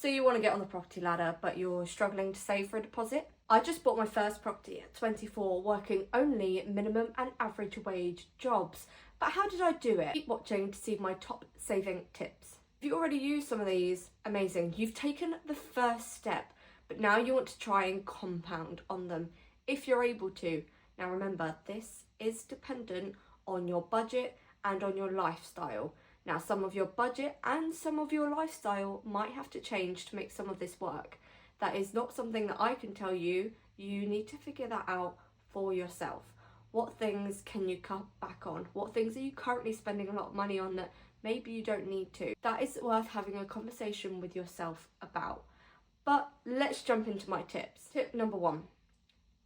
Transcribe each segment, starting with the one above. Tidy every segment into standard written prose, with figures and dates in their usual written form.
So you want to get on the property ladder, but you're struggling to save for a deposit? I just bought my first property at 24, working only minimum and average wage jobs. But how did I do it? Keep watching to see my top saving tips. If you already use some of these, amazing. You've taken the first step, but now you want to try and compound on them if you're able to. Now remember, this is dependent on your budget and on your lifestyle. Now, some of your budget and some of your lifestyle might have to change to make some of this work. That is not something that I can tell you. You need to figure that out for yourself. What things can you cut back on? What things are you currently spending a lot of money on that maybe you don't need to? That is worth having a conversation with yourself about. But let's jump into my tips. Tip number 1,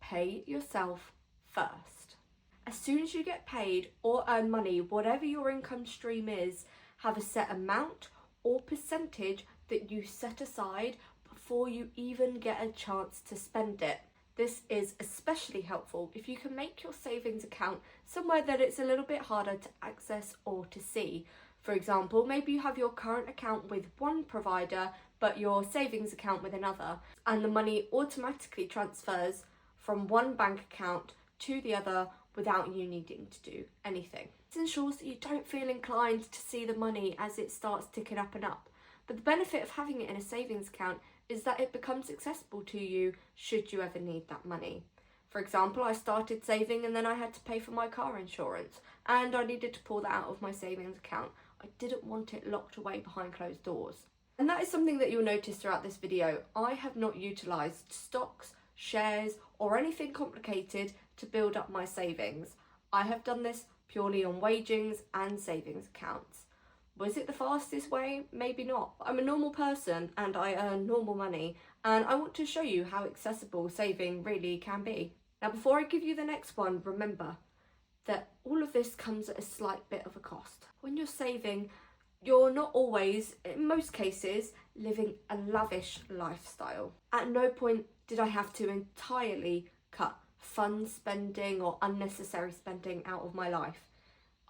pay yourself first. As soon as you get paid or earn money, whatever your income stream is, have a set amount or percentage that you set aside before you even get a chance to spend it. This is especially helpful if you can make your savings account somewhere that it's a little bit harder to access or to see. For example, maybe you have your current account with one provider but your savings account with another, and the money automatically transfers from one bank account to the other without you needing to do anything. This ensures that you don't feel inclined to see the money as it starts ticking up and up. But the benefit of having it in a savings account is that it becomes accessible to you should you ever need that money. For example, I started saving and then I had to pay for my car insurance and I needed to pull that out of my savings account. I didn't want it locked away behind closed doors. And that is something that you'll notice throughout this video. I have not utilised stocks, shares or anything complicated to build up my savings. I have done this purely on wagings and savings accounts. Was it the fastest way? Maybe not. I'm a normal person and I earn normal money, and I want to show you how accessible saving really can be. Now, before I give you the next one, remember that all of this comes at a slight bit of a cost. When you're saving, you're not always, in most cases, living a lavish lifestyle. At no point did I have to entirely cut fun spending or unnecessary spending out of my life.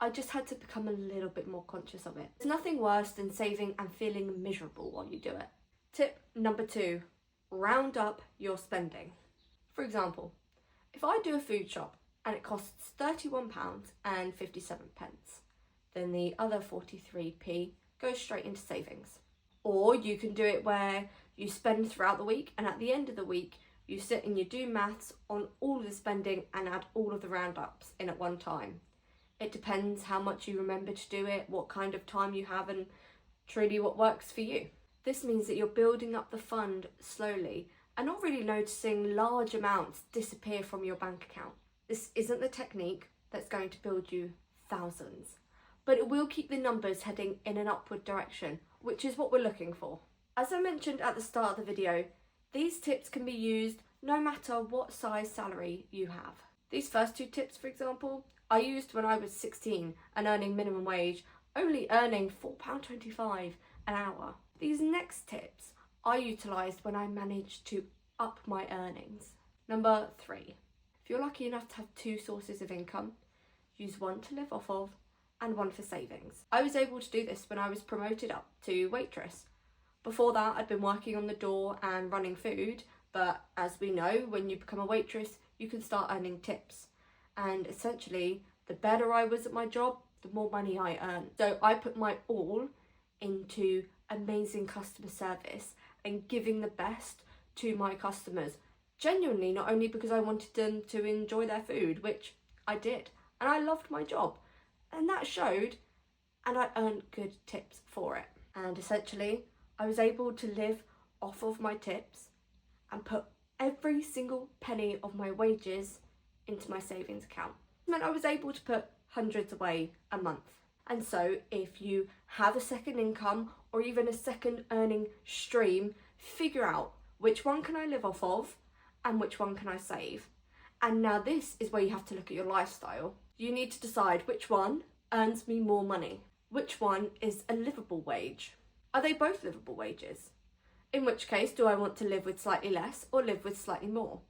I just had to become a little bit more conscious of it. There's nothing worse than saving and feeling miserable while you do it. Tip number 2, round up your spending. For example, if I do a food shop and it costs £31.57, then the other 43p goes straight into savings. Or you can do it where you spend throughout the week and at the end of the week you sit and you do maths on all of the spending and add all of the roundups in at one time. It depends how much you remember to do it, what kind of time you have, and truly what works for you. This means that you're building up the fund slowly and not really noticing large amounts disappear from your bank account. This isn't the technique that's going to build you thousands, but it will keep the numbers heading in an upward direction, which is what we're looking for. As I mentioned at the start of the video, these tips can be used no matter what size salary you have. These first 2 tips, for example, I used when I was 16 and earning minimum wage, only earning £4.25 an hour. These next tips I utilised when I managed to up my earnings. Number 3, if you're lucky enough to have 2 sources of income, use one to live off of and one for savings. I was able to do this when I was promoted up to waitress. Before that, I'd been working on the door and running food, but as we know, when you become a waitress, you can start earning tips. And essentially, the better I was at my job, the more money I earned. So I put my all into amazing customer service and giving the best to my customers. Genuinely, not only because I wanted them to enjoy their food, which I did, and I loved my job, and that showed, and I earned good tips for it. And essentially, I was able to live off of my tips and put every single penny of my wages into my savings account. It meant I was able to put hundreds away a month. And so if you have a second income or even a second earning stream, figure out which one can I live off of and which one can I save. And now this is where you have to look at your lifestyle. You need to decide which one earns me more money, which one is a livable wage. Are they both livable wages? In which case, do I want to live with slightly less or live with slightly more?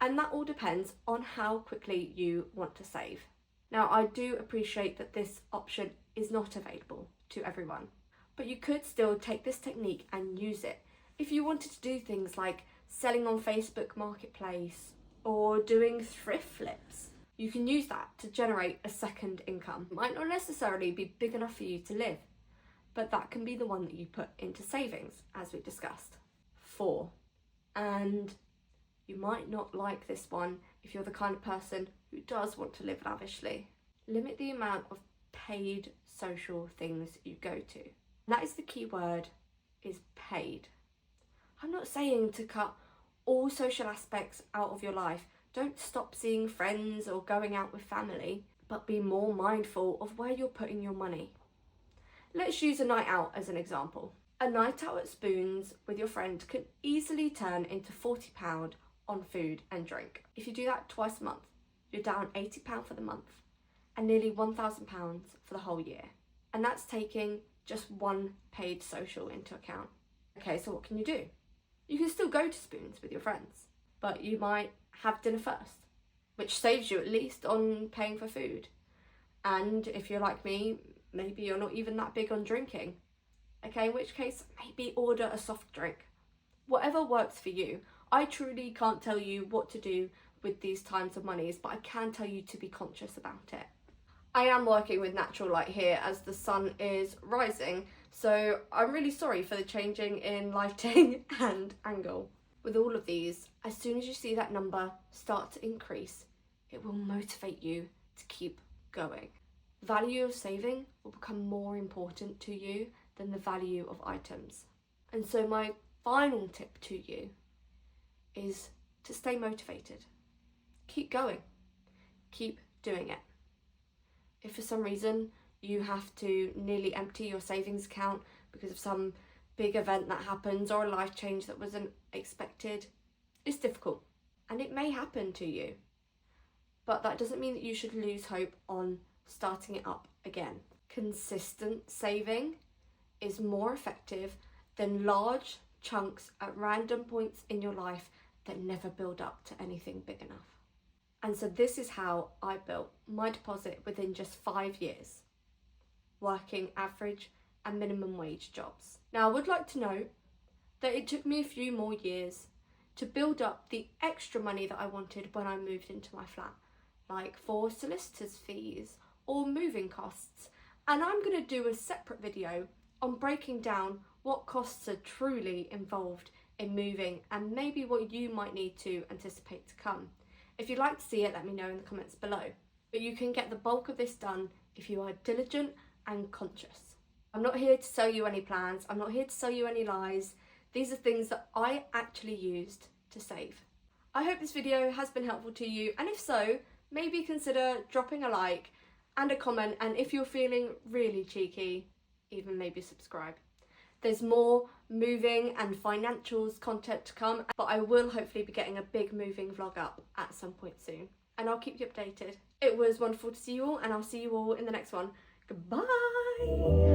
And that all depends on how quickly you want to save. Now, I do appreciate that this option is not available to everyone, but you could still take this technique and use it If you wanted to do things like selling on Facebook Marketplace or doing thrift flips, you can use that to generate a second income. It might not necessarily be big enough for you to live, but that can be the one that you put into savings, as we discussed. 4, and you might not like this one if you're the kind of person who does want to live lavishly. Limit the amount of paid social things you go to. That is the key word, is paid. I'm not saying to cut all social aspects out of your life. Don't stop seeing friends or going out with family, but be more mindful of where you're putting your money. Let's use a night out as an example. A night out at Spoons with your friend can easily turn into £40 on food and drink. If you do that twice a month, you're down £80 for the month and nearly £1,000 for the whole year. And that's taking just one paid social into account. Okay, so what can you do? You can still go to Spoons with your friends, but you might have dinner first, which saves you at least on paying for food. And if you're like me, maybe you're not even that big on drinking. Okay, in which case, maybe order a soft drink. Whatever works for you. I truly can't tell you what to do with these times of monies, but I can tell you to be conscious about it. I am working with natural light here as the sun is rising, so I'm really sorry for the changing in lighting and angle. With all of these, as soon as you see that number start to increase, it will motivate you to keep going. The value of saving will become more important to you than the value of items. And so my final tip to you is to stay motivated. Keep going. Keep doing it. If for some reason you have to nearly empty your savings account because of some big event that happens or a life change that wasn't expected, it's difficult and it may happen to you. But that doesn't mean that you should lose hope on starting it up again. Consistent saving is more effective than large chunks at random points in your life that never build up to anything big enough. And so this is how I built my deposit within just 5 years, working average and minimum wage jobs. Now I would like to note that it took me a few more years to build up the extra money that I wanted when I moved into my flat, like for solicitors' fees or moving costs. And I'm going to do a separate video on breaking down what costs are truly involved in moving and maybe what you might need to anticipate to come. If you'd like to see it, let me know in the comments below. But you can get the bulk of this done if you are diligent and conscious. I'm not here to sell you any plans. I'm not here to sell you any lies. These are things that I actually used to save. I hope this video has been helpful to you, and if so, maybe consider dropping a like and a comment, and if you're feeling really cheeky, even maybe subscribe. There's more moving and financials content to come, but I will hopefully be getting a big moving vlog up at some point soon, and I'll keep you updated. It was wonderful to see you all, and I'll see you all in the next one. Goodbye!